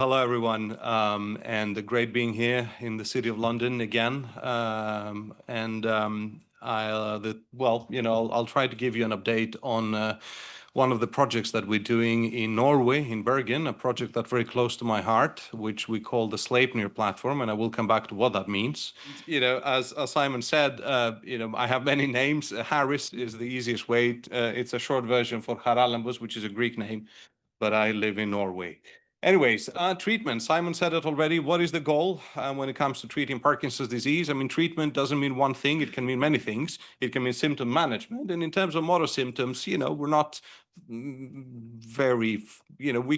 Hello, everyone, and great being here in the city of London again. I'll try to give you an update on one of the projects that we're doing in Norway, in Bergen, a project that's very close to my heart, which we call the SLEIPNIR platform, and I will come back to what that means. As Simon said, I have many names. Harris is the easiest way. It's a short version for Charalampos, which is a Greek name, but I live in Norway. Anyways, treatment. Simon said it already. What is the goal when it comes to treating Parkinson's disease? I mean, treatment doesn't mean one thing. It can mean many things. It can mean symptom management. And in terms of motor symptoms, we're not we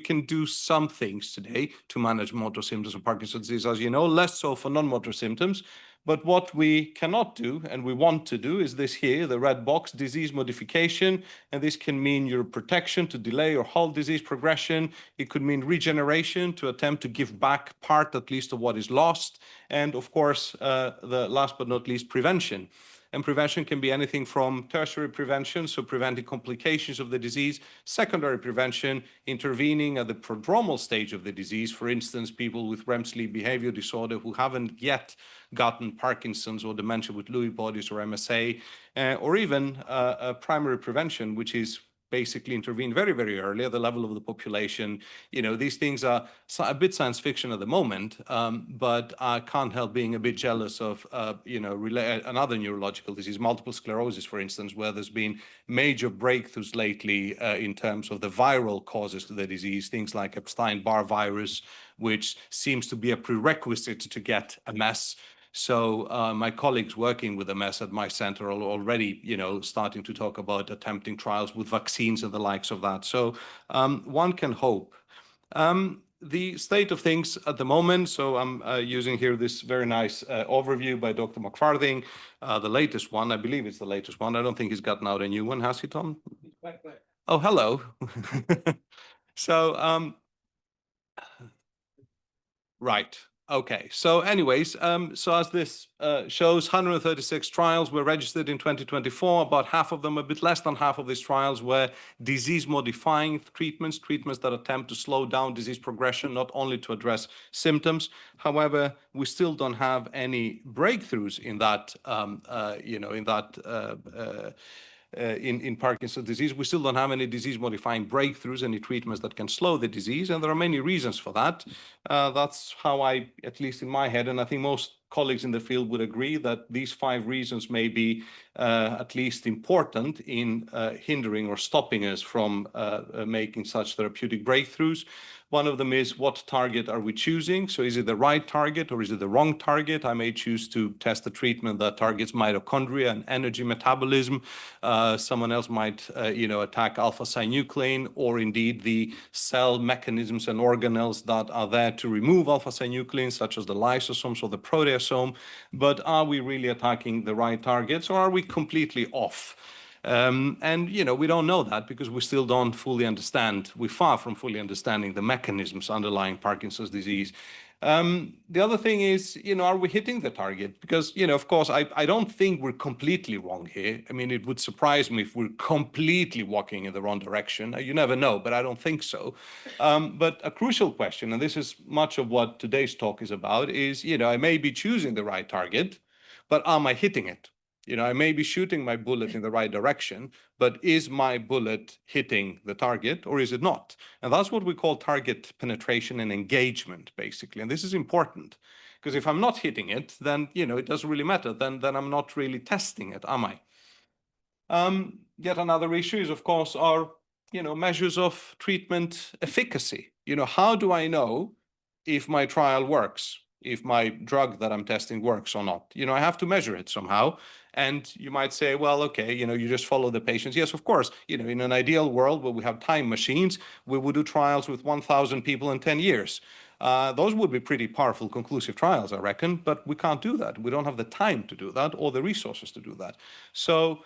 can do some things today to manage motor symptoms of Parkinson's disease, as you know, less so for non-motor symptoms. But what we cannot do, and we want to do, is this here, the red box, disease modification. And this can mean neuroprotection to delay or halt disease progression. It could mean regeneration to attempt to give back part, at least, of what is lost. And of course, the last but not least, prevention. And prevention can be anything from tertiary prevention, so preventing complications of the disease, secondary prevention, intervening at the prodromal stage of the disease, for instance, people with REM sleep behavior disorder who haven't yet gotten Parkinson's or dementia with Lewy bodies or MSA, or even primary prevention, which is basically intervene very, very early at the level of the population. These things are a bit science fiction at the moment, but I can't help being a bit jealous of, another neurological disease, multiple sclerosis, for instance, where there's been major breakthroughs lately in terms of the viral causes to the disease, things like Epstein-Barr virus, which seems to be a prerequisite to get MS. So my colleagues working with MS at my center are already, starting to talk about attempting trials with vaccines and the likes of that. So one can hope. The state of things at the moment, so I'm using here this very nice overview by Dr. McFarthing, the latest one. I believe it's the latest one. I don't think he's gotten out a new one, has he, Tom? Oh, hello. So, right. Okay. So anyways, so as this shows, 136 trials were registered in 2024. About half of them, a bit less than half of these trials were disease-modifying treatments, treatments that attempt to slow down disease progression, not only to address symptoms. However, we still don't have any breakthroughs in that, in Parkinson's disease. We still don't have any disease-modifying breakthroughs, any treatments that can slow the disease, and there are many reasons for that. That's how I, at least in my head, and I think most colleagues in the field would agree that these 5 reasons may be at least important in hindering or stopping us from making such therapeutic breakthroughs. One of them is, what target are we choosing? So is it the right target or is it the wrong target? I may choose to test a treatment that targets mitochondria and energy metabolism. Someone else might, attack alpha-synuclein, or indeed the cell mechanisms and organelles that are there to remove alpha-synuclein, such as the lysosomes or the proteasome. But are we really attacking the right targets, or are we completely off? We don't know that because we still don't fully understand. We're far from fully understanding the mechanisms underlying Parkinson's disease. The other thing is, are we hitting the target? Because, of course, I don't think we're completely wrong here. I mean, it would surprise me if we're completely walking in the wrong direction. You never know, but I don't think so. But a crucial question, and this is much of what today's talk is about, is, I may be choosing the right target, but am I hitting it? I may be shooting my bullet in the right direction, but is my bullet hitting the target or is it not? And that's what we call target penetration and engagement, basically. And this is important because if I'm not hitting it, then, it doesn't really matter. Then I'm not really testing it, am I? Yet another issue is, of course, our, measures of treatment efficacy. How do I know if my trial works? If my drug that I'm testing works or not. I have to measure it somehow. And you might say, well, okay, you just follow the patients. Yes, of course, in an ideal world where we have time machines, we would do trials with 1,000 people in 10 years. Those would be pretty powerful, conclusive trials, I reckon, but we can't do that. We don't have the time to do that or the resources to do that. So,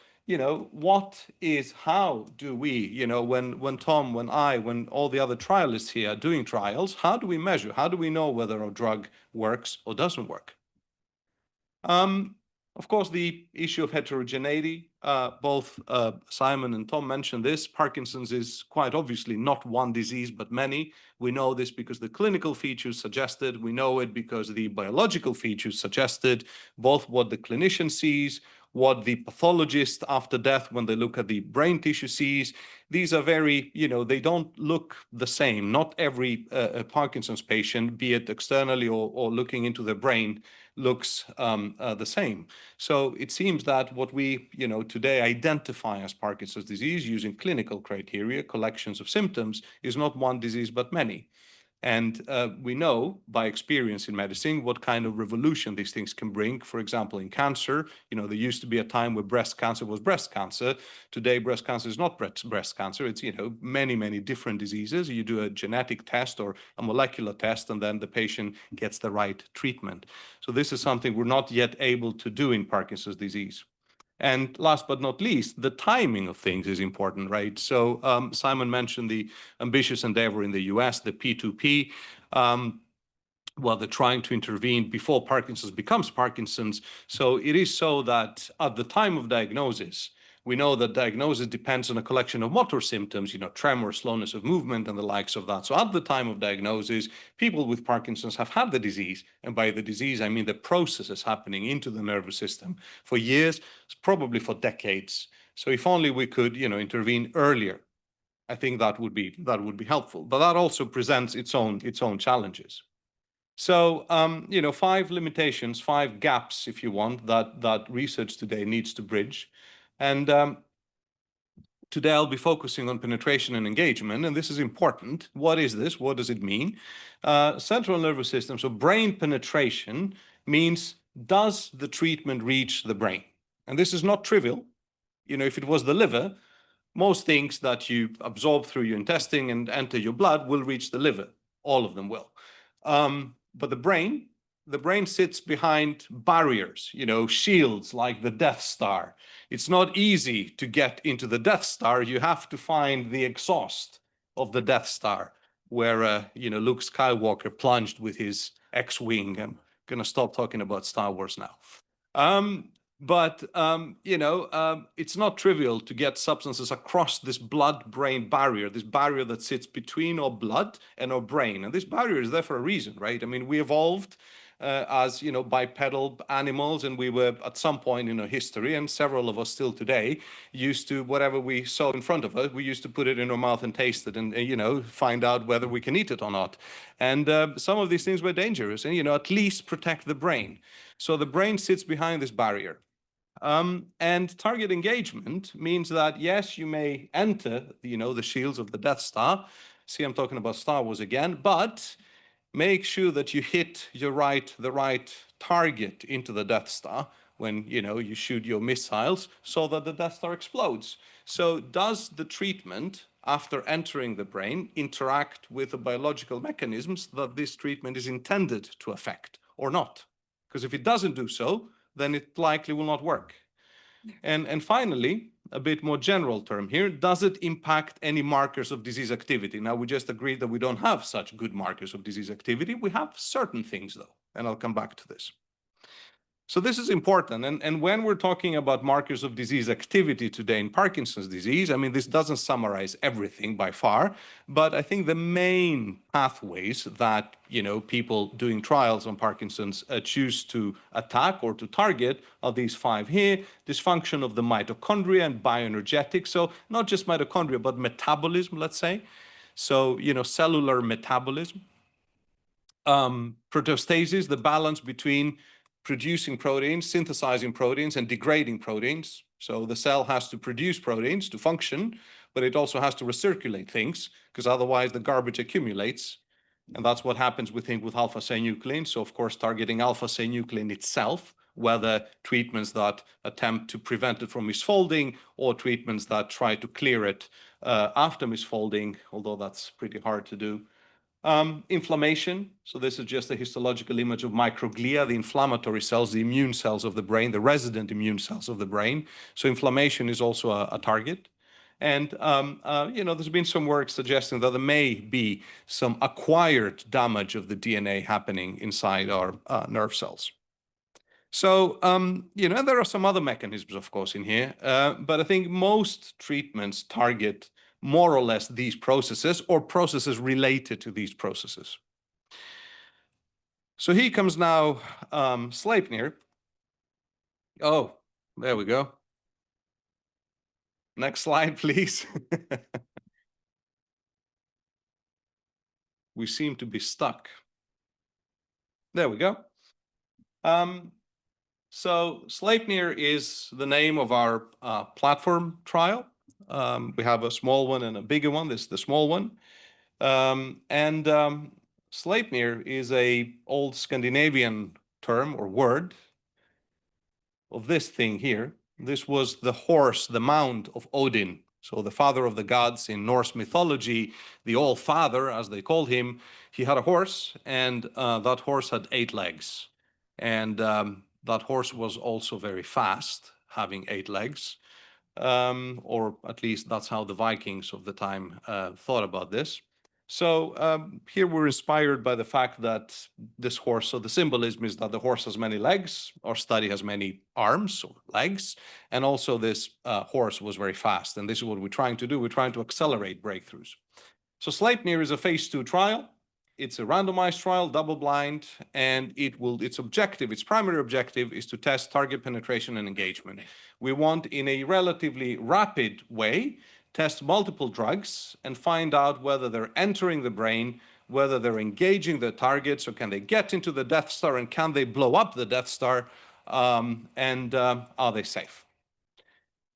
how do we, when Tom, when I, when all the other trialists here are doing trials, how do we measure? How do we know whether a drug works or doesn't work? Of course, the issue of heterogeneity, both Simon and Tom mentioned this. Parkinson's is quite obviously not one disease, but many. We know this because the clinical features suggested. We know it because the biological features suggested, both what the clinician sees, what the pathologist after death, when they look at the brain tissue, sees. These are very, they don't look the same. Not every Parkinson's patient, be it externally or looking into the brain, looks the same. So it seems that what we, today identify as Parkinson's disease using clinical criteria, collections of symptoms, is not one disease but many. And we know by experience in medicine what kind of revolution these things can bring. For example, in cancer, there used to be a time where breast cancer was breast cancer. Today, breast cancer is not breast cancer. It's, many, many different diseases. You do a genetic test or a molecular test, and then the patient gets the right treatment. So this is something we're not yet able to do in Parkinson's disease. And last but not least, the timing of things is important, right? So Simon mentioned the ambitious endeavor in the US, the P2P. Well, they're trying to intervene before Parkinson's becomes Parkinson's. So it is so that at the time of diagnosis, we know that diagnosis depends on a collection of motor symptoms, tremor, slowness of movement, and the likes of that. So at the time of diagnosis, people with Parkinson's have had the disease. And by the disease, I mean the processes happening into the nervous system for years, probably for decades. So if only we could, intervene earlier, I think that would be helpful. But that also presents its own challenges. So, 5 limitations, 5 gaps, if you want, that research today needs to bridge. And today I'll be focusing on penetration and engagement, and this is important. What is this? What does it mean? Central nervous system, so brain penetration means, does the treatment reach the brain? And this is not trivial. If it was the liver, most things that you absorb through your intestine and enter your blood will reach the liver. All of them will. But the brain sits behind barriers, shields like the Death Star. It's not easy to get into the Death Star. You have to find the exhaust of the Death Star, where Luke Skywalker plunged with his X-wing. I'm gonna stop talking about Star Wars now. But it's not trivial to get substances across this blood-brain barrier, this barrier that sits between our blood and our brain. And this barrier is there for a reason, right? I mean, we evolved as, bipedal animals, and we were at some point in our history, and several of us still today, used to, whatever we saw in front of us, we used to put it in our mouth and taste it and, find out whether we can eat it or not. And some of these things were dangerous and, at least protect the brain. So the brain sits behind this barrier. And target engagement means that, yes, you may enter, the shields of the Death Star. See, I'm talking about Star Wars again, but make sure that you hit the right target into the Death Star when, you shoot your missiles so that the Death Star explodes. So does the treatment after entering the brain interact with the biological mechanisms that this treatment is intended to affect or not? Because if it doesn't do so, then it likely will not work. And finally, a bit more general term here, does it impact any markers of disease activity? Now, we just agreed that we don't have such good markers of disease activity. We have certain things, though, and I'll come back to this. So this is important. And when we're talking about markers of disease activity today in Parkinson's disease, I mean, this doesn't summarize everything by far, but I think the main pathways that, people doing trials on Parkinson's choose to attack or to target are these 5 here: dysfunction of the mitochondria and bioenergetics. So not just mitochondria, but metabolism, let's say. So, cellular metabolism. Proteostasis, the balance between producing proteins, synthesizing proteins, and degrading proteins. So the cell has to produce proteins to function, but it also has to recirculate things, because otherwise the garbage accumulates. And that's what happens, we think, with alpha-synuclein. So, of course, targeting alpha-synuclein itself, whether treatments that attempt to prevent it from misfolding or treatments that try to clear it after misfolding, although that's pretty hard to do. Inflammation. So this is just a histological image of microglia, the inflammatory cells, the immune cells of the brain, the resident immune cells of the brain. So inflammation is also a target. And, there's been some work suggesting that there may be some acquired damage of the DNA happening inside our nerve cells. So, there are some other mechanisms, of course, in here, but I think most treatments target more or less these processes or processes related to these processes. So here comes now SLEIPNIR. Oh, there we go. Next slide, please. We seem to be stuck. There we go. So SLEIPNIR is the name of our platform trial. We have a small one and a bigger one. This is the small one. SLEIPNIR is a old Scandinavian term or word of this thing here. This was the horse, the mount of Odin. So the father of the gods in Norse mythology, the All-Father, as they called him, he had a horse, and that horse had 8 legs. And that horse was also very fast, having 8 legs. Or at least that's how the Vikings of the time thought about this. So here we're inspired by the fact that this horse, so the symbolism is that the horse has many legs, our study has many arms or legs, and also this horse was very fast. And this is what we're trying to do. We're trying to accelerate breakthroughs. So SLEIPNIR is a phase 2 trial. It's a randomized trial, double-blind, and its primary objective is to test target penetration and engagement. We want, in a relatively rapid way, test multiple drugs and find out whether they're entering the brain, whether they're engaging the target, so can they get into the Death Star and can they blow up the Death Star, and are they safe?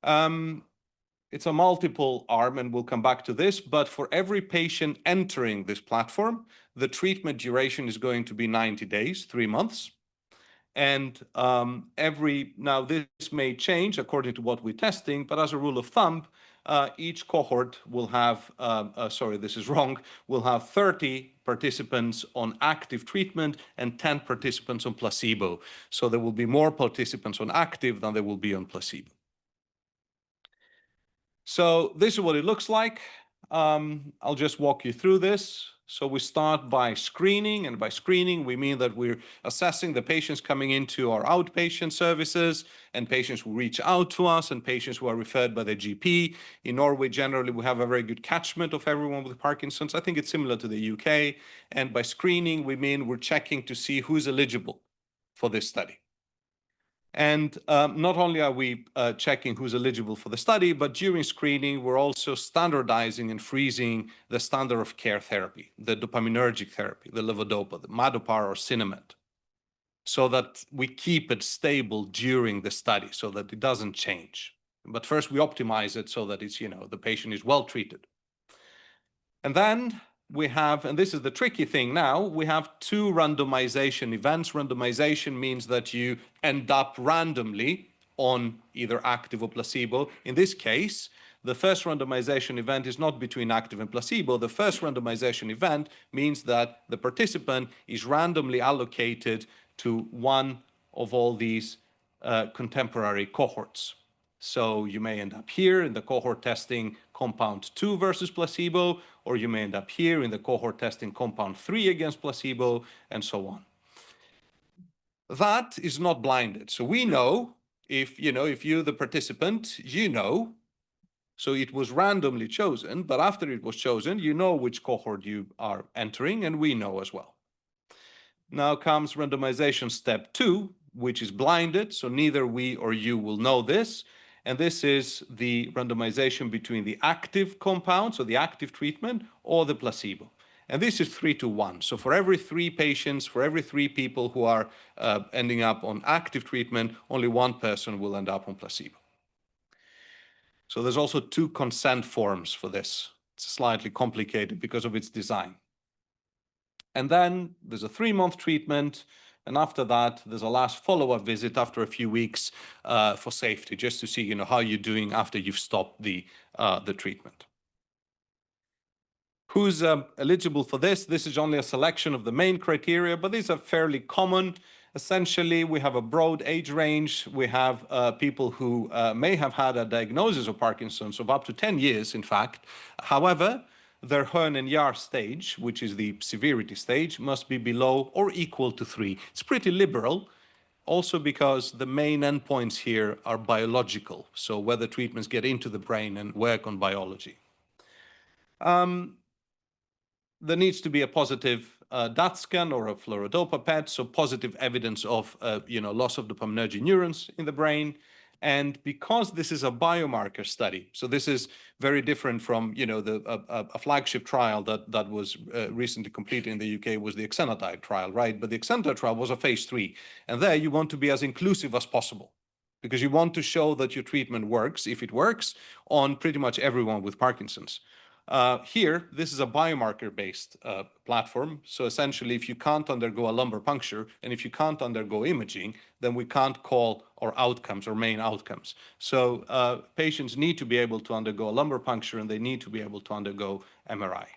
It's a multiple arm, and we'll come back to this, but for every patient entering this platform, the treatment duration is going to be 90 days, 3 months. And now this may change according to what we're testing, but as a rule of thumb, each cohort will have, this is wrong, will have 30 participants on active treatment and 10 participants on placebo. So there will be more participants on active than there will be on placebo. So this is what it looks like. I'll just walk you through this. So we start by screening, and by screening, we mean that we're assessing the patients coming into our outpatient services and patients who reach out to us and patients who are referred by the GP. In Norway, generally, we have a very good catchment of everyone with Parkinson's. I think it's similar to the UK. And by screening, we mean we're checking to see who's eligible for this study. And not only are we checking who's eligible for the study, but during screening, we're also standardizing and freezing the standard of care therapy, the dopaminergic therapy, the levodopa, the Madopar or Sinemet, so that we keep it stable during the study so that it doesn't change. But first we optimize it so that it's, the patient is well treated. And then we have, and this is the tricky thing now, we have 2 randomization events. Randomization means that you end up randomly on either active or placebo. In this case, the first randomization event is not between active and placebo. The first randomization event means that the participant is randomly allocated to one of all these contemporary cohorts. So you may end up here in the cohort testing compound 2 versus placebo, or you may end up here in the cohort testing compound 3 against placebo, and so on. That is not blinded. So we know if you're the participant, so it was randomly chosen, but after it was chosen, you know which cohort you are entering, and we know as well. Now comes randomization step 2, which is blinded, so neither we or you will know this. And this is the randomization between the active compound, so the active treatment, or the placebo. And this is 3-to-1. So for every 3 patients, for every 3 people who are ending up on active treatment, only 1 person will end up on placebo. So there's also 2 consent forms for this. It's slightly complicated because of its design. And then there's a 3-month treatment. And after that, there's a last follow-up visit after a few weeks for safety, just to see, how you're doing after you've stopped the treatment. Who's eligible for this? This is only a selection of the main criteria, but these are fairly common. Essentially, we have a broad age range. We have people who may have had a diagnosis of Parkinson's of up to 10 years, in fact. However, their Hearn and Yahr stage, which is the severity stage, must be below or equal to 3. It's pretty liberal. Also because the main endpoints here are biological, so whether treatments get into the brain and work on biology. There needs to be a positive DAT scan or a fluorodopa PET, so positive evidence of loss of dopaminergic neurons in the brain. And because this is a biomarker study, so this is very different from a flagship trial that was recently completed in the UK was the exenatide trial, right? But the exenatide trial was a phase 3, and there you want to be as inclusive as possible, because you want to show that your treatment works, if it works, on pretty much everyone with Parkinson's. Here, this is a biomarker-based platform. So essentially, if you can't undergo a lumbar puncture and if you can't undergo imaging, then we can't call our outcomes or main outcomes. So patients need to be able to undergo a lumbar puncture and they need to be able to undergo MRI.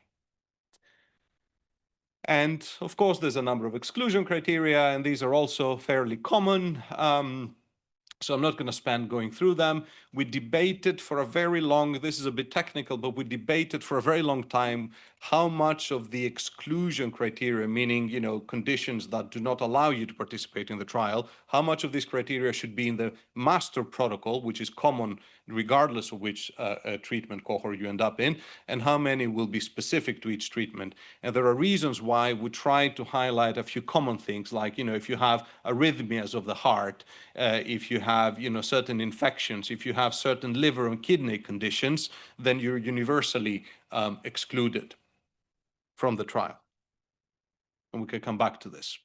And of course, there's a number of exclusion criteria, and these are also fairly common. So I'm not going to spend going through them. We debated for a very long, this is a bit technical, but we debated for a very long time how much of the exclusion criteria, meaning, conditions that do not allow you to participate in the trial, how much of these criteria should be in the master protocol, which is common regardless of which treatment cohort you end up in, and how many will be specific to each treatment. And there are reasons why we try to highlight a few common things, like, if you have arrhythmias of the heart, if you have, certain infections, if you have certain liver and kidney conditions, then you're universally excluded from the trial. And we can come back to this.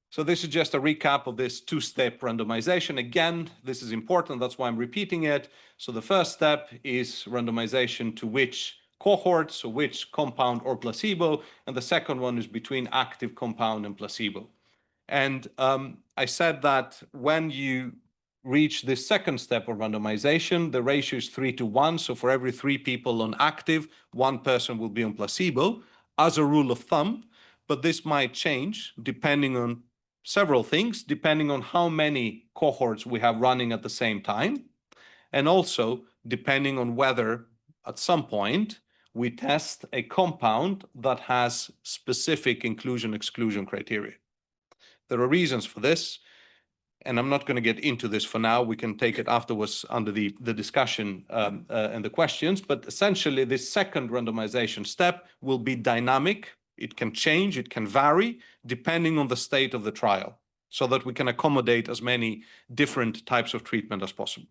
So this is just a recap of this two-step randomization. Again, this is important, that's why I'm repeating it. So the first step is randomization to which cohort, so which compound or placebo, and the second one is between active compound and placebo. And I said that when you reach the second step of randomization, the ratio is 3-1. So for every 3 people on active, 1 person will be on placebo, as a rule of thumb. But this might change depending on several things, depending on how many cohorts we have running at the same time, and also depending on whether at some point we test a compound that has specific inclusion-exclusion criteria. There are reasons for this, and I'm not going to get into this for now. We can take it afterwards under the discussion and the questions, but essentially this second randomization step will be dynamic. It can change, it can vary, depending on the state of the trial, so that we can accommodate as many different types of treatment as possible.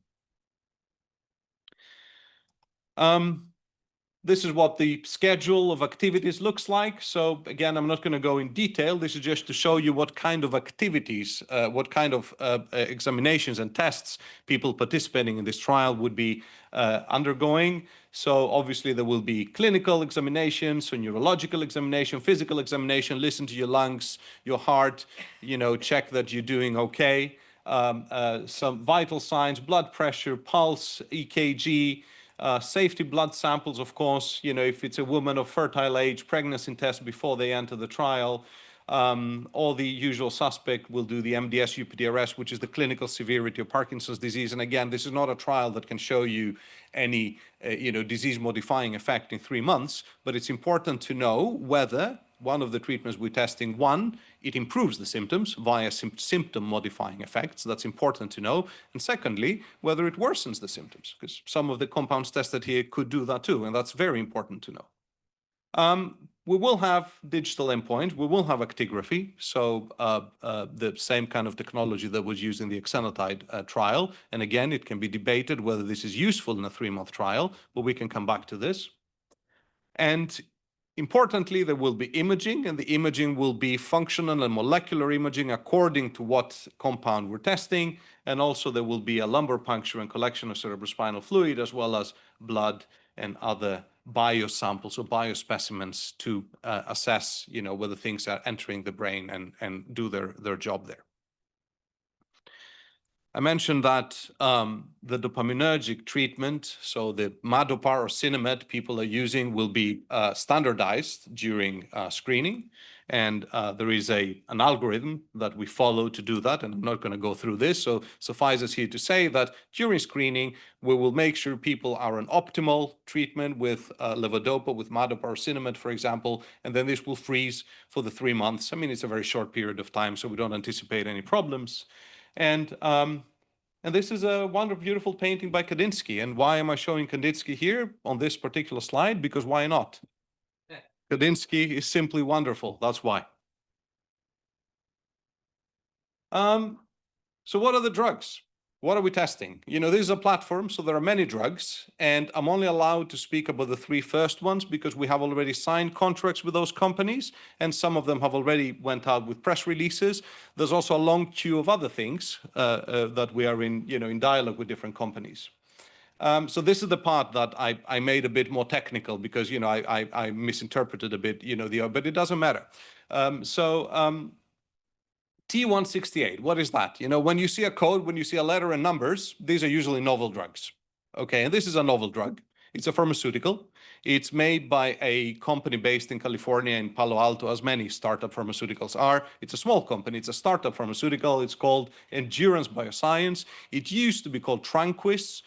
This is what the schedule of activities looks like. So again, I'm not going to go in detail. This is just to show you what kind of activities, what kind of examinations and tests people participating in this trial would be undergoing. So obviously there will be clinical examinations, so neurological examination, physical examination, listen to your lungs, your heart, check that you're doing okay. Some vital signs, blood pressure, pulse, EKG, safety blood samples, of course, if it's a woman of fertile age, pregnancy test before they enter the trial. All the usual suspect will do the MDS-UPDRS, which is the clinical severity of Parkinson's disease. And again, this is not a trial that can show you any, disease-modifying effect in 3 months, but it's important to know whether one of the treatments we're testing, one, it improves the symptoms via symptom-modifying effects. That's important to know. And secondly, whether it worsens the symptoms, because some of the compounds tested here could do that too, and that's very important to know. We will have digital endpoint. We will have actigraphy, so the same kind of technology that was used in the exenatide trial. And again, it can be debated whether this is useful in a 3-month trial, but we can come back to this. And importantly, there will be imaging, and the imaging will be functional and molecular imaging according to what compound we're testing. And also there will be a lumbar puncture and collection of cerebrospinal fluid, as well as blood and other biosamples or biospecimens to assess, whether things are entering the brain and do their job there. I mentioned that the dopaminergic treatment, so the Madopar or Sinemet people are using, will be standardized during screening. And there is an algorithm that we follow to do that, and I'm not going to go through this. So suffice it here to say that during screening, we will make sure people are on optimal treatment with levodopa, with madopa or Sinemet, for example, and then this will freeze for the 3 months. I mean, it's a very short period of time, so we don't anticipate any problems. And this is a wonderful, beautiful painting by Kandinsky. And why am I showing Kandinsky here on this particular slide? Because why not? Kandinsky is simply wonderful. That's why. So what are the drugs? What are we testing? You know, this is a platform, so there are many drugs, and I'm only allowed to speak about the 3 first ones because we have already signed contracts with those companies, and some of them have already went out with press releases. There's also a long queue of other things that we are in dialogue with different companies. So this is the part that I made a bit more technical because, I misinterpreted a bit, but it doesn't matter. T168, what is that? When you see a code, when you see a letter and numbers, these are usually novel drugs. Okay, and this is a novel drug. It's a pharmaceutical. It's made by a company based in California, in Palo Alto, as many startup pharmaceuticals are. It's a small company. It's a startup pharmaceutical. It's called Endurance Bioscience. It used to be called Tranquis.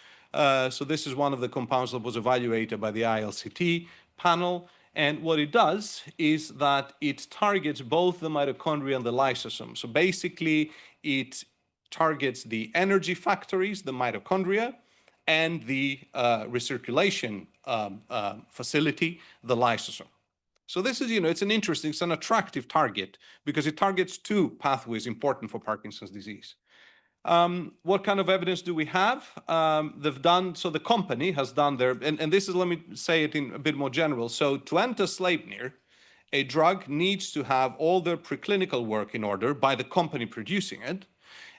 So this is one of the compounds that was evaluated by the ILCT panel. And what it does is that it targets both the mitochondria and the lysosome. So basically, it targets the energy factories, the mitochondria, and the recirculation facility, the lysosome. So this is, it's an attractive target because it targets 2 pathways important for Parkinson's disease. What kind of evidence do we have? So the company has done their, and this is, let me say it in a bit more general. So to enter SLEIPNIR, a drug needs to have all their preclinical work in order by the company producing it.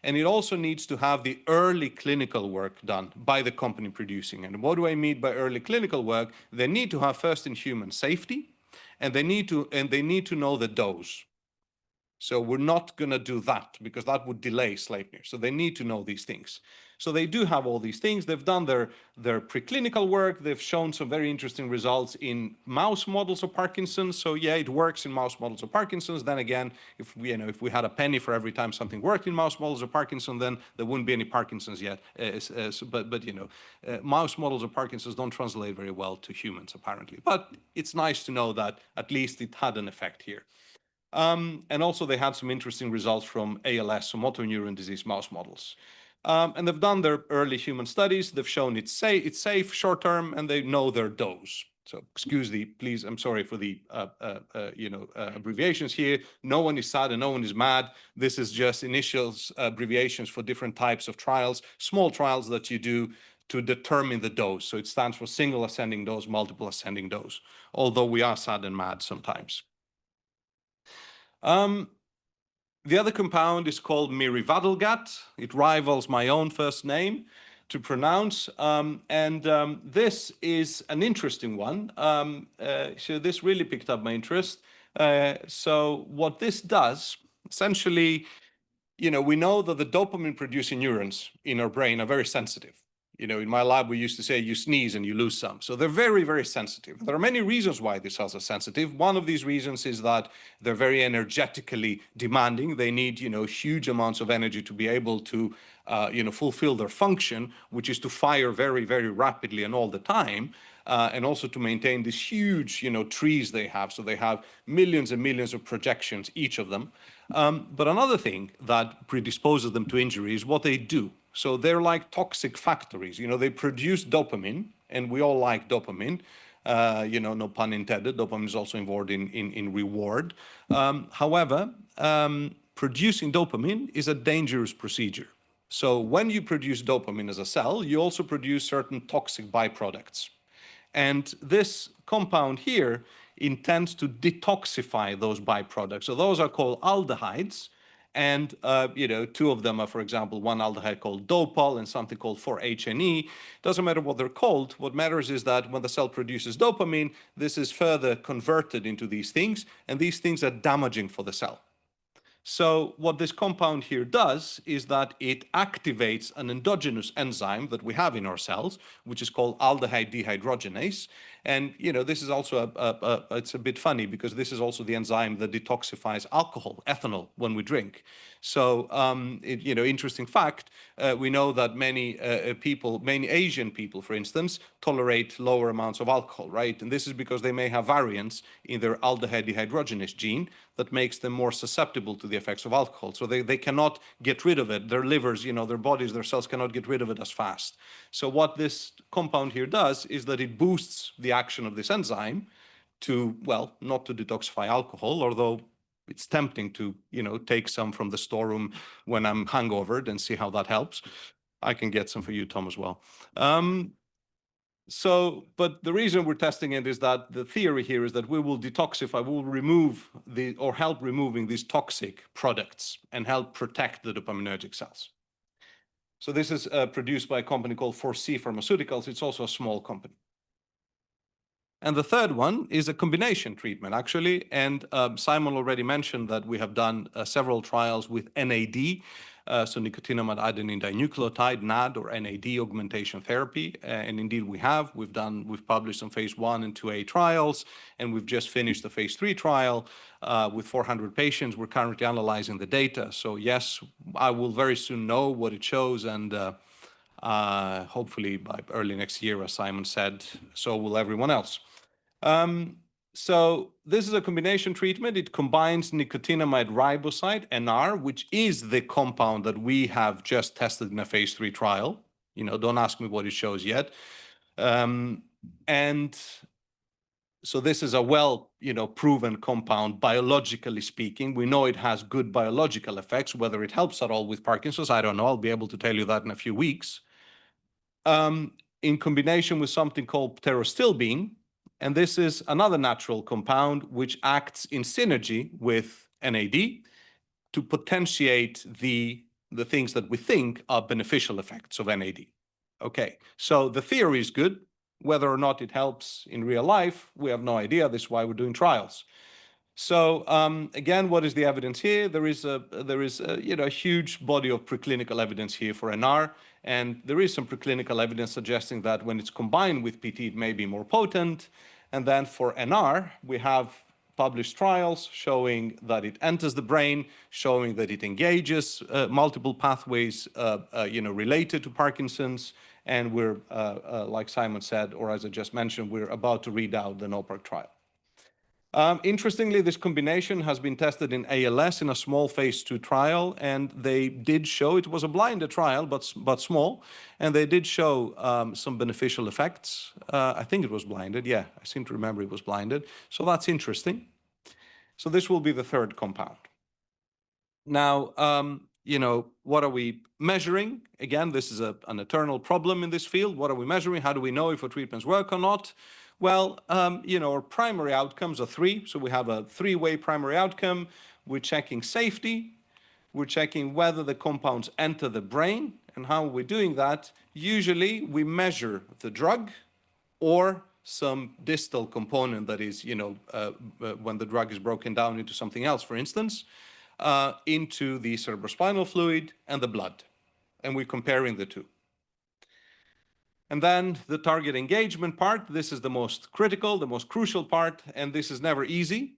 And it also needs to have the early clinical work done by the company producing it. And what do I mean by early clinical work? They need to have first in human safety, and they need to know the dose. So we're not going to do that because that would delay SLEIPNIR. So they need to know these things. So they do have all these things. They've done their preclinical work. They've shown some very interesting results in mouse models of Parkinson's. So yeah, it works in mouse models of Parkinson's. Then again, if we had a penny for every time something worked in mouse models of Parkinson's, then there wouldn't be any Parkinson's yet. Mouse models of Parkinson's don't translate very well to humans apparently. But it's nice to know that at least it had an effect here. And also they had some interesting results from ALS, so motor neuron disease mouse models. And they've done their early human studies. They've shown it's safe short term, and they know their dose. So please, I'm sorry for the abbreviations here. No one is sad and no one is mad. This is just initials, abbreviations for different types of trials, small trials that you do to determine the dose. So it stands for single ascending dose, multiple ascending dose, although we are sad and mad sometimes. The other compound is called mirivadalgat. It rivals my own first name to pronounce. This is an interesting one. So this really picked up my interest. So what this does, essentially, we know that the dopamine producing neurons in our brain are very sensitive. In my lab, we used to say you sneeze and you lose some. So they're very, very sensitive. There are many reasons why these cells are sensitive. One of these reasons is that they're very energetically demanding. They need, huge amounts of energy to be able to, fulfill their function, which is to fire very, very rapidly and all the time. And also to maintain these huge, trees they have. So they have millions and millions of projections, each of them. But another thing that predisposes them to injury is what they do. So they're like toxic factories. They produce dopamine, and we all like dopamine. No pun intended. Dopamine is also involved in reward. However, producing dopamine is a dangerous procedure. So when you produce dopamine as a cell, you also produce certain toxic byproducts. And this compound here intends to detoxify those byproducts. So those are called aldehydes. And, 2 of them are, for example, one aldehyde called dopal and something called 4-HNE. Doesn't matter what they're called. What matters is that when the cell produces dopamine, this is further converted into these things, and these things are damaging for the cell. So what this compound here does is that it activates an endogenous enzyme that we have in our cells, which is called aldehyde dehydrogenase. And, this is also it's a bit funny because this is also the enzyme that detoxifies alcohol, ethanol, when we drink. So, interesting fact, we know that many many Asian people, for instance, tolerate lower amounts of alcohol, right? And this is because they may have variants in their aldehyde dehydrogenase gene that makes them more susceptible to the effects of alcohol. So they cannot get rid of it. Their livers, their bodies, their cells cannot get rid of it as fast. So what this compound here does is that it boosts the action of this enzyme to, well, not to detoxify alcohol, although it's tempting to, take some from the storeroom when I'm hungover and see how that helps. I can get some for you, Tom, as well. But the reason we're testing it is that the theory here is that we will detoxify, we will remove or help removing these toxic products and help protect the dopaminergic cells. So this is produced by a company called 4C Pharmaceuticals. It's also a small company. And the third one is a combination treatment, actually. And Simon already mentioned that we have done several trials with NAD, so nicotinamide adenine dinucleotide, NAD or NAD augmentation therapy. And indeed we have. We've published some phase 1 and 2A trials, and we've just finished the phase 3 trial with 400 patients. We're currently analyzing the data. So yes, I will very soon know what it shows, and hopefully by early next year, as Simon said, so will everyone else. So this is a combination treatment. It combines nicotinamide riboside, NR, which is the compound that we have just tested in a phase 3 trial. Don't ask me what it shows yet. And so this is a proven compound, biologically speaking. We know it has good biological effects. Whether it helps at all with Parkinson's, I don't know. I'll be able to tell you that in a few weeks. In combination with something called pterostilbene, and this is another natural compound which acts in synergy with NAD to potentiate the things that we think are beneficial effects of NAD. Okay, so the theory is good. Whether or not it helps in real life, we have no idea. This is why we're doing trials. So again, what is the evidence here? There is a huge body of preclinical evidence here for NR, and there is some preclinical evidence suggesting that when it's combined with PT, it may be more potent. And then for NR, we have published trials showing that it enters the brain, showing that it engages multiple pathways, related to Parkinson's. And we're, like Simon said, or as I just mentioned, we're about to read out the NOPARK trial. Interestingly, this combination has been tested in ALS in a small phase 2 trial, and they did show, it was a blinded trial, but small, and they did show some beneficial effects. I think it was blinded. Yeah, I seem to remember it was blinded. So that's interesting. So this will be the third compound. Now, what are we measuring? Again, this is an eternal problem in this field. What are we measuring? How do we know if our treatments work or not? Well, our primary outcomes are 3. So we have a 3-way primary outcome. We're checking safety. We're checking whether the compounds enter the brain. And how are we doing that? Usually we measure the drug or some distal component that is, when the drug is broken down into something else, for instance, into the cerebrospinal fluid and the blood. And we're comparing the two. And then the target engagement part, this is the most critical, the most crucial part, and this is never easy.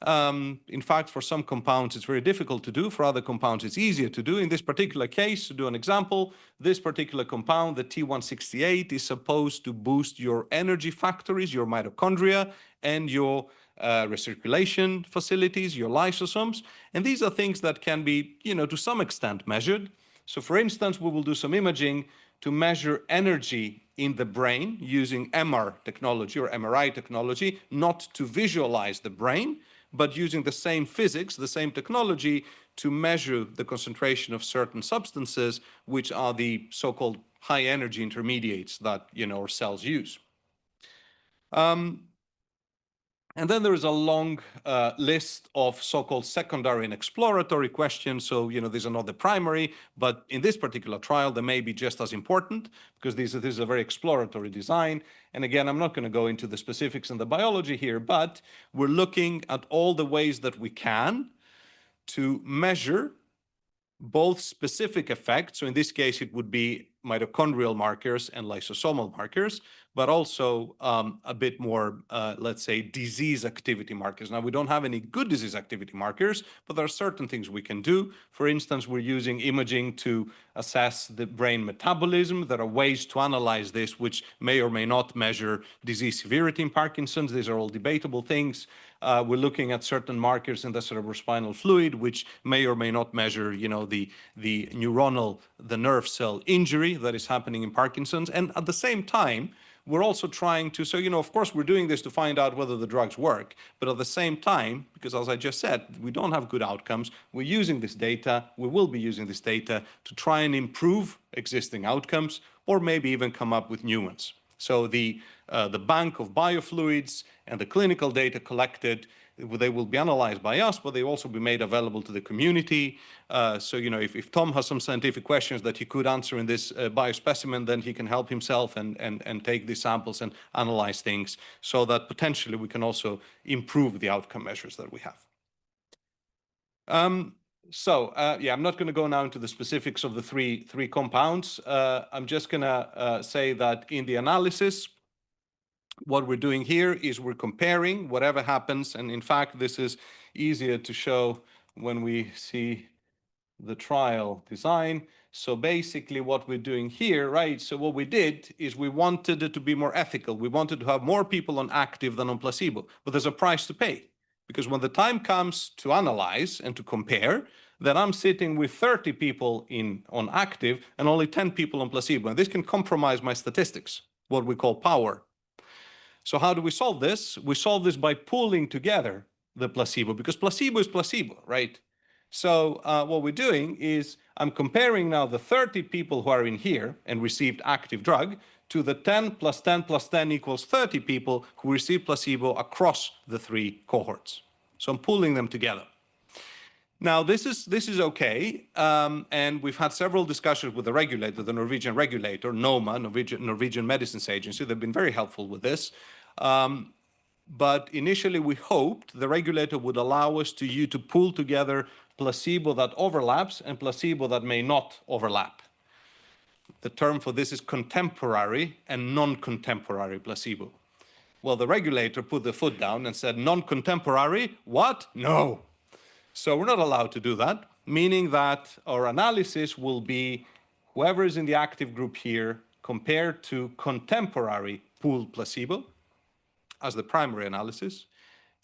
In fact, for some compounds, it's very difficult to do. For other compounds, it's easier to do. In this particular case, to do an example, this particular compound, the T168, is supposed to boost your energy factories, your mitochondria, and your recirculation facilities, your lysosomes. And these are things that can be, to some extent measured. So for instance, we will do some imaging to measure energy in the brain using MR technology or MRI technology, not to visualize the brain, but using the same physics, the same technology to measure the concentration of certain substances, which are the so-called high energy intermediates that, our cells use. And then there is a long list of so-called secondary and exploratory questions. So, these are not the primary, but in this particular trial, they may be just as important because this is a very exploratory design. And again, I'm not going to go into the specifics and the biology here, but we're looking at all the ways that we can to measure both specific effects. So in this case, it would be mitochondrial markers and lysosomal markers, but also a bit more, let's say, disease activity markers. Now, we don't have any good disease activity markers, but there are certain things we can do. For instance, we're using imaging to assess the brain metabolism. There are ways to analyze this, which may or may not measure disease severity in Parkinson's. These are all debatable things. We're looking at certain markers in the cerebrospinal fluid, which may or may not measure, the neuronal, the nerve cell injury that is happening in Parkinson's. And at the same time, we're also trying to, so, of course, we're doing this to find out whether the drugs work. But at the same time, because as I just said, we don't have good outcomes, we're using this data, we will be using this data to try and improve existing outcomes, or maybe even come up with new ones. So the bank of biofluids and the clinical data collected, they will be analyzed by us, but they will also be made available to the community. So, if Tom has some scientific questions that he could answer in this biospecimen, then he can help himself and take these samples and analyze things so that potentially we can also improve the outcome measures that we have. I'm not going to go now into the specifics of the three compounds. I'm just going to say that in the analysis, what we're doing here is we're comparing whatever happens. And in fact, this is easier to show when we see the trial design. So basically what we're doing here, right? So what we did is we wanted it to be more ethical. We wanted to have more people on active than on placebo, but there's a price to pay. Because when the time comes to analyze and to compare, then I'm sitting with 30 people on active and only 10 people on placebo. And this can compromise my statistics, what we call power. So how do we solve this? We solve this by pooling together the placebo, because placebo is placebo, right? So what we're doing is I'm comparing now the 30 people who are in here and received active drug to the 10 plus 10 plus 10 equals 30 people who received placebo across the three cohorts. So I'm pooling them together. Now, this is okay, and we've had several discussions with the regulator, the Norwegian regulator, NOMA, Norwegian Medicines Agency. They've been very helpful with this. But initially, we hoped the regulator would allow us to pool together placebo that overlaps and placebo that may not overlap. The term for this is contemporary and non-contemporary placebo. Well, the regulator put the foot down and said, non-contemporary, what? No. So we're not allowed to do that, meaning that our analysis will be whoever is in the active group here compared to contemporary pooled placebo as the primary analysis,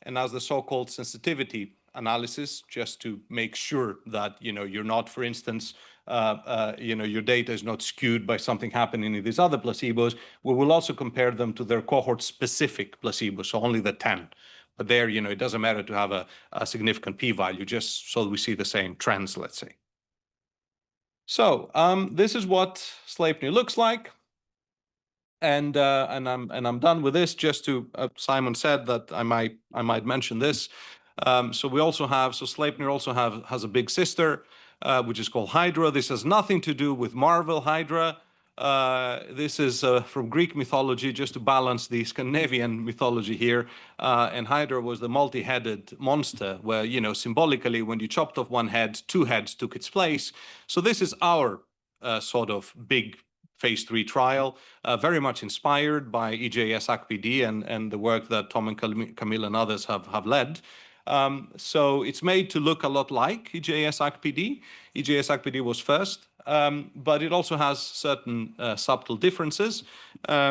and as the so-called sensitivity analysis, just to make sure that you're not, for instance, your data is not skewed by something happening in these other placebos. We will also compare them to their cohort-specific placebo, so only the 10. But there, it doesn't matter to have a significant p-value, just so we see the same trends, let's say. So this is what SLEIPNIR looks like. And I'm done with this. Just to Simon said that I might mention this. So we also have SLEIPNIR also has a big sister, which is called Hydra. This has nothing to do with Marvel Hydra. This is from Greek mythology, just to balance the Scandinavian mythology here. And Hydra was the multi-headed monster where, symbolically, when you chopped off one head, two heads took its place. So this is our sort of big phase 3 trial, very much inspired by EJS-ACPD and the work that Tom and Camille and others have led. So it's made to look a lot like EJS-ACPD. EJS-ACPD was first, but it also has certain subtle differences,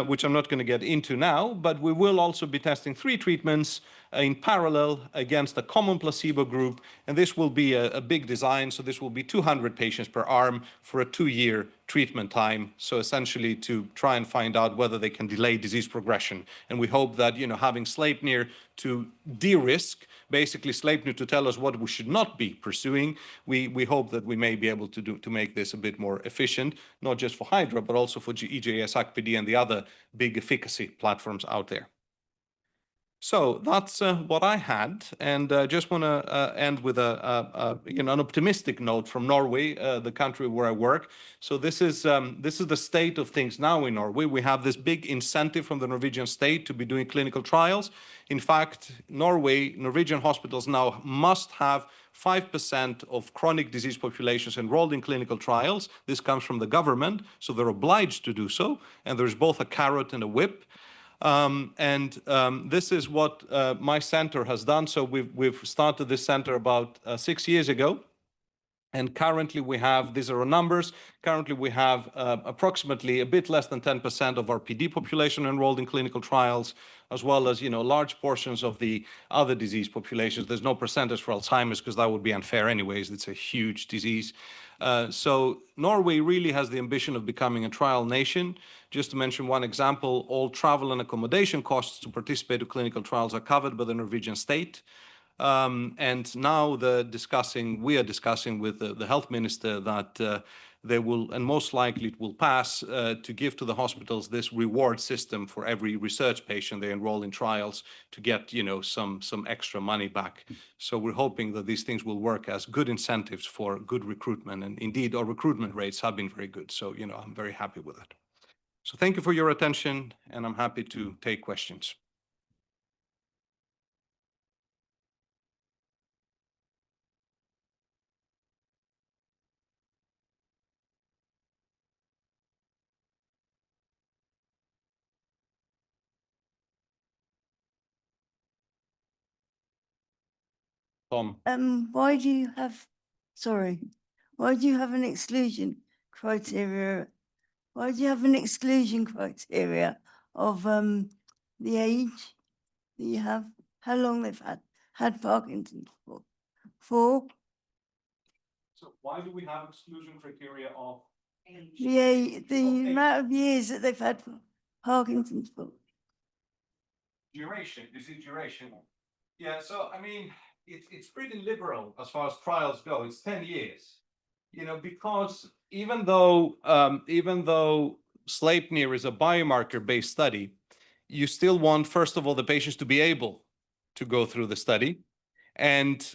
which I'm not going to get into now, but we will also be testing 3 treatments in parallel against a common placebo group, and this will be a big design. So this will be 200 patients per arm for a 2-year treatment time. So essentially to try and find out whether they can delay disease progression. And we hope that, having SLEIPNIR to de-risk, basically SLEIPNIR to tell us what we should not be pursuing, we hope that we may be able to make this a bit more efficient, not just for Hydra, but also for EJS-ACPD and the other big efficacy platforms out there. So that's what I had, and just want to end with an optimistic note from Norway, the country where I work. So this is the state of things now in Norway. We have this big incentive from the Norwegian state to be doing clinical trials. In fact, Norwegian hospitals now must have 5% of chronic disease populations enrolled in clinical trials. This comes from the government, so they're obliged to do so. And there's both a carrot and a whip. This is what my center has done. So we've started this center about 6 years ago. And currently we have, these are our numbers, currently we have approximately a bit less than 10% of our PD population enrolled in clinical trials, as well as, large portions of the other disease populations. There's no percentage for Alzheimer's because that would be unfair anyways. It's a huge disease. So Norway really has the ambition of becoming a trial nation. Just to mention one example, all travel and accommodation costs to participate in clinical trials are covered by the Norwegian state. And now we are discussing with the health minister that they will, and most likely it will pass, to give to the hospitals this reward system for every research patient they enroll in trials to get, some extra money back. So we're hoping that these things will work as good incentives for good recruitment. And indeed, our recruitment rates have been very good. So, I'm very happy with it. So thank you for your attention, and I'm happy to take questions. Tom. Why do you have an exclusion criteria? Why do you have an exclusion criteria of the age that you have? How long they've had Parkinson's for? So why do we have exclusion criteria of The amount of years that they've had Parkinson's for? disease duration? Yeah, so I mean, it's pretty liberal as far as trials go. It's 10 years, because even though SLEIPNIR is a biomarker-based study, you still want, first of all, the patients to be able to go through the study. And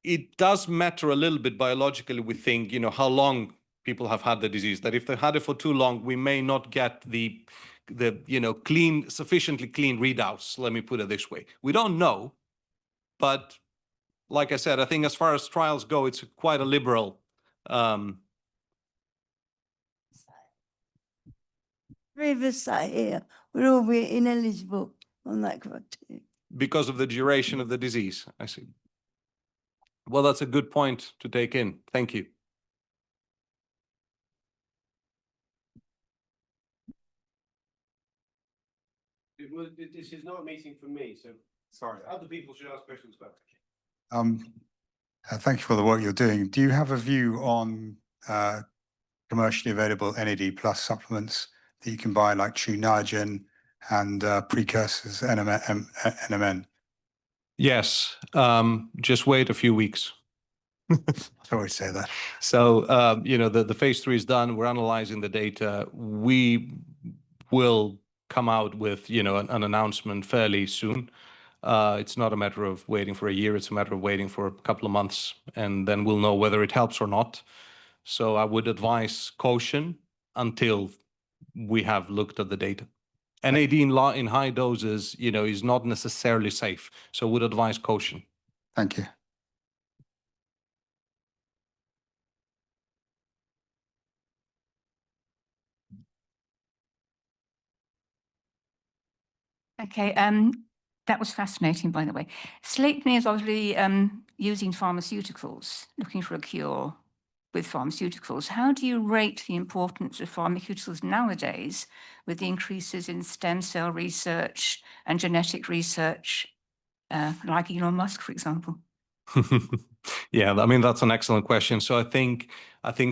it does matter a little bit biologically, we think, how long people have had the disease, that if they had it for too long, we may not get the sufficiently clean readouts. Let me put it this way. We don't know, but like I said, I think as far as trials go, it's quite a liberal. Three of us sat here, we'd all be ineligible on that criteria. Because of the duration of the disease, I see. Well, that's a good point to take in. Thank you. This is not a meeting for me, so sorry. Other people should ask questions about it. Thank you for the work you're doing. Do you have a view on commercially available NAD plus supplements that you can buy, like True Niagen and precursors NMN? Yes, just wait a few weeks. I always say that. So, the phase 3 is done. We're analyzing the data. We will come out with, an announcement fairly soon. It's not a matter of waiting for a year. It's a matter of waiting for a couple of months, and then we'll know whether it helps or not. So I would advise caution until we have looked at the data. NAD in high doses, is not necessarily safe. So would advise caution. Thank you. Okay, that was fascinating, by the way. SLEIPNIR is obviously using pharmaceuticals, looking for a cure with pharmaceuticals. How do you rate the importance of pharmaceuticals nowadays with the increases in stem cell research and genetic research, like Elon Musk, for example? Yeah, I mean, that's an excellent question. So I think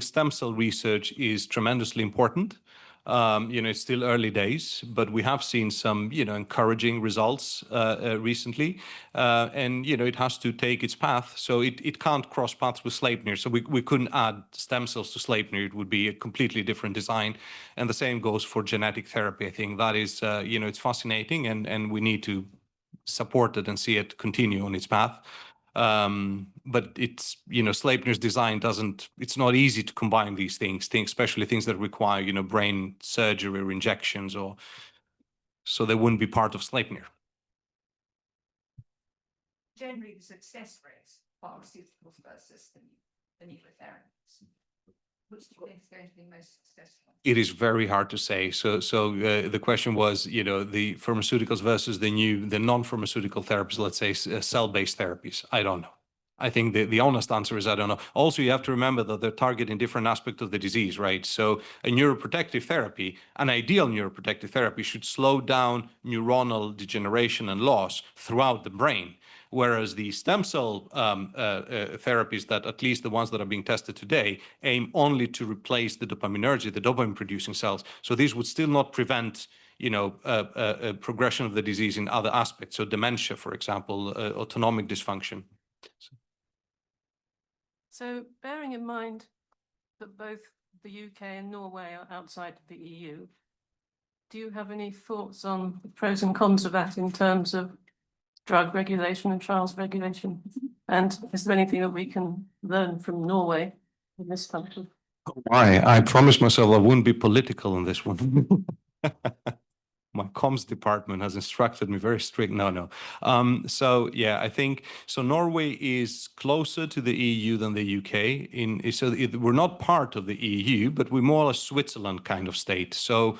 stem cell research is tremendously important. It's still early days, but we have seen some, encouraging results recently. And, it has to take its path. So it can't cross paths with SLEIPNIR. So we couldn't add stem cells to SLEIPNIR. It would be a completely different design. And the same goes for genetic therapy. I think that is, it's fascinating, and we need to support it and see it continue on its path. But it's, Sleipnir's design it's not easy to combine these things, especially things that require, brain surgery or injections, so they wouldn't be part of Sleipnir. Generally, the success rates, pharmaceuticals versus the nuclear therapies. Which do you think is going to be most successful? It is very hard to say. So the question was, the pharmaceuticals versus the non-pharmaceutical therapies, let's say cell-based therapies. I don't know. I think the honest answer is I don't know. Also, you have to remember that they're targeting different aspects of the disease, right? So a neuroprotective therapy, an ideal neuroprotective therapy, should slow down neuronal degeneration and loss throughout the brain. Whereas the stem cell therapies, that at least the ones that are being tested today, aim only to replace the dopaminergic, the dopamine-producing cells. So these would still not prevent, progression of the disease in other aspects. So dementia, for example, autonomic dysfunction. So bearing in mind that both the UK and Norway are outside of the EU, do you have any thoughts on the pros and cons of that in terms of drug regulation and trials regulation? And is there anything that we can learn from Norway in this country? Why? I promised myself I wouldn't be political in this one. My comms department has instructed me very strict. No. So yeah, I think so. Norway is closer to the EU than the UK. We're not part of the EU, but we're more a Switzerland kind of state. So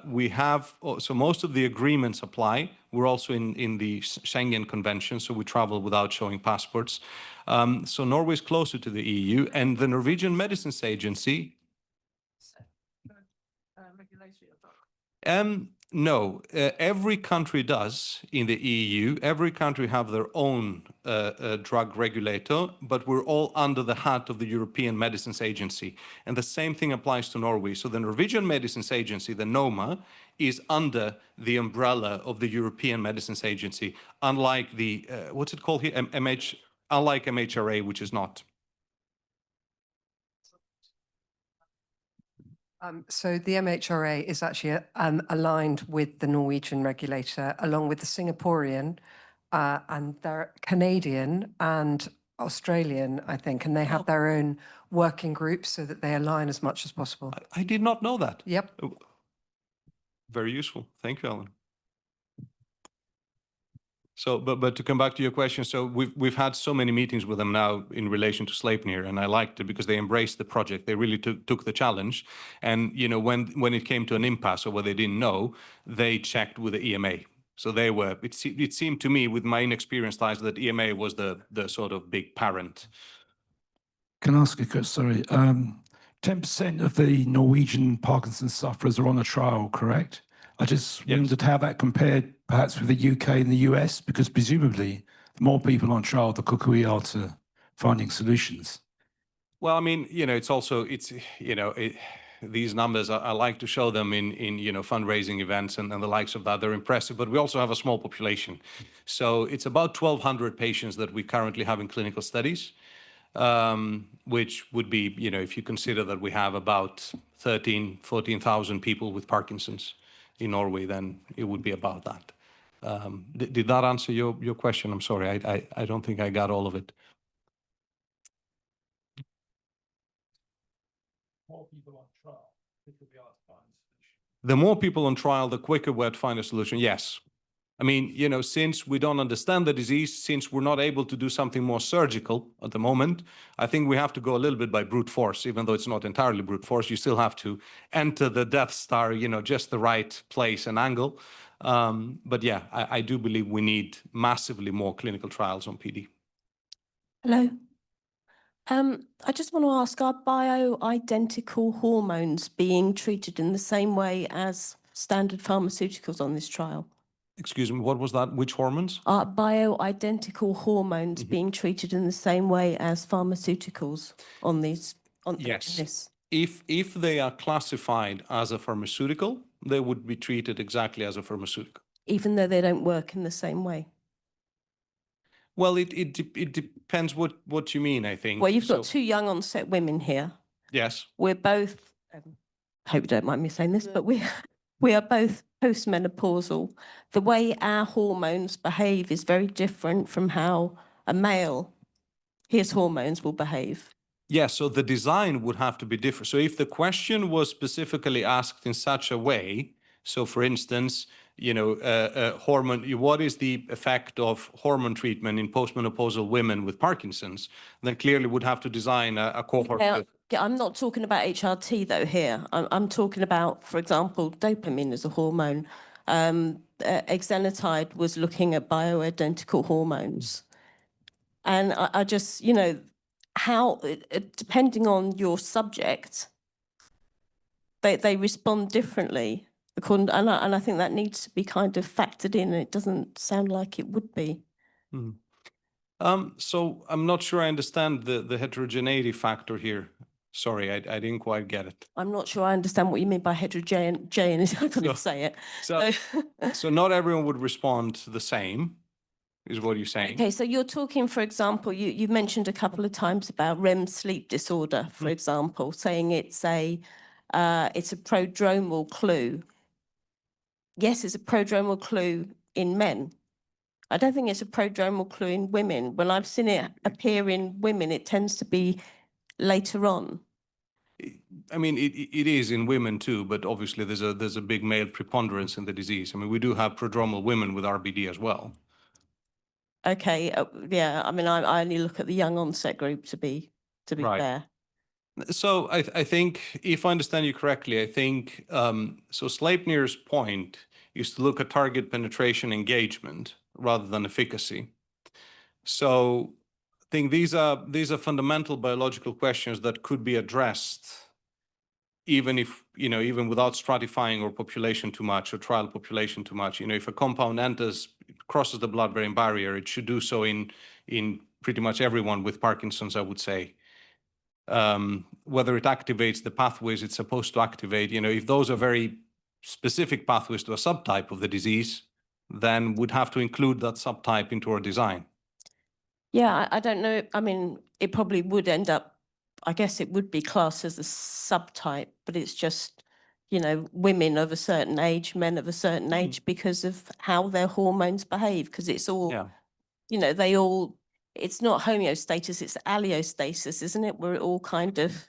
we have most of the agreements apply. We're also in the Schengen Convention, so we travel without showing passports. So Norway is closer to the EU, and the Norwegian Medicines Agency. Regulatory authority. No, every country does in the EU. Every country have their own drug regulator, but we're all under the hat of the European Medicines Agency. And the same thing applies to Norway. So the Norwegian Medicines Agency, the NOMA, is under the umbrella of the European Medicines Agency, unlike the, what's it called here? Unlike MHRA, which is not. So the MHRA is actually aligned with the Norwegian regulator, along with the Singaporean, and they're Canadian and Australian, I think, and they have their own working groups so that they align as much as possible. I did not know that. Yep. Very useful. Thank you, Alan. So, but to come back to your question, so we've had so many meetings with them now in relation to SLEIPNIR, and I liked it because they embraced the project. They really took the challenge, and when it came to an impasse or where they didn't know, they checked with the EMA. So they were. It seemed to me, with my inexperienced eyes, that EMA was the sort of big parent. Can I ask a question? Sorry, 10% of the Norwegian Parkinson sufferers are on a trial, correct? I just wondered how that compared perhaps with the UK and the US, because presumably the more people on trial, the quicker we are to finding solutions. Well, I mean, it's also, these numbers, I like to show them in fundraising events and the likes of that. They're impressive, but we also have a small population. So it's about 1,200 patients that we currently have in clinical studies, which would be, if you consider that we have about 14,000 people with Parkinson's in Norway, then it would be about that. Did that answer your question? I'm sorry, I don't think I got all of it. More people on trial, quicker we are to find a solution. The more people on trial, the quicker we're to find a solution. Yes. I mean, since we don't understand the disease, since we're not able to do something more surgical at the moment, I think we have to go a little bit by brute force, even though it's not entirely brute force. You still have to enter the Death Star, just the right place and angle. But yeah, I do believe we need massively more clinical trials on PD. Hello. I just want to ask, are bioidentical hormones being treated in the same way as standard pharmaceuticals on this trial? Excuse me, what was that? Which hormones? Are bioidentical hormones being treated in the same way as pharmaceuticals on these? Yes. This? If they are classified as a pharmaceutical, they would be treated exactly as a pharmaceutical. Even though they don't work in the same way? Well, it depends what you mean, I think. Well, you've got two young onset women here. Yes. We're both, hope you don't mind me saying this, but we are both postmenopausal, the way our hormones behave is very different from how a male, his hormones will behave. Yeah, so the design would have to be different. So if the question was specifically asked in such a way, so for instance, hormone, what is the effect of hormone treatment in postmenopausal women with Parkinson's, then clearly would have to design a cohort. Now, I'm not talking about HRT though here. I'm talking about, for example, dopamine as a hormone. Exenatide was looking at bioidentical hormones. And I just, how, depending on your subject, they respond differently. And I think that needs to be kind of factored in. It doesn't sound like it would be. So I'm not sure I understand the heterogeneity factor here. Sorry, I didn't quite get it. I'm not sure I understand what you mean by heterogeneity. I couldn't say it. So not everyone would respond the same, is what you're saying. Okay, so you're talking, for example, you mentioned a couple of times about REM sleep disorder, for example, saying it's a prodromal clue. Yes, it's a prodromal clue in men. I don't think it's a prodromal clue in women. When I've seen it appear in women, it tends to be later on. I mean, it is in women too, but obviously there's a big male preponderance in the disease. I mean, we do have prodromal women with RBD as well. Okay, yeah. I mean, I only look at the young onset group to be Right. fair. So I think, if I understand you correctly, I think so. SLEIPNIR's point is to look at target penetration engagement rather than efficacy. So I think these are fundamental biological questions that could be addressed even if, even without stratifying or population too much or trial population too much. If a compound crosses the blood-brain barrier, it should do so in pretty much everyone with Parkinson's, I would say. Whether it activates the pathways it's supposed to activate, if those are very specific pathways to a subtype of the disease, then we'd have to include that subtype into our design. Yeah, I don't know. I mean, it probably would end up, I guess it would be classed as a subtype, but it's just, women of a certain age, men of a certain age, because of how their hormones behave, because it's all, it's not homeostasis, it's allostasis, isn't it? Where it all kind of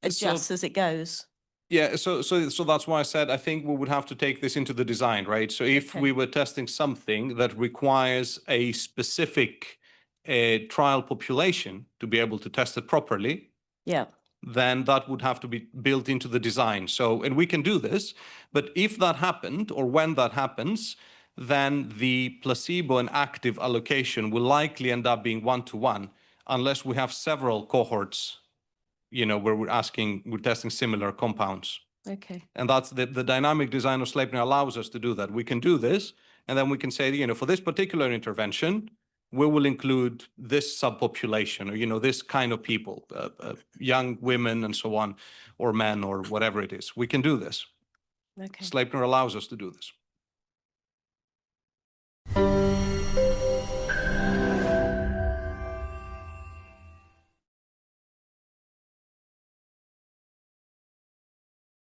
adjusts as it goes. Yeah, so that's why I said I think we would have to take this into the design, right? So if we were testing something that requires a specific trial population to be able to test it properly, then that would have to be built into the design. So, and we can do this, but if that happened or when that happens, then the placebo and active allocation will likely end up being 1-to-1 unless we have several cohorts, where we're testing similar compounds. Okay. And that's the dynamic design of SLEIPNIR allows us to do that. We can do this, and then we can say, for this particular intervention, we will include this subpopulation, or, this kind of people, young women and so on, or men, or whatever it is. We can do this. Okay. SLEIPNIR allows us to do this.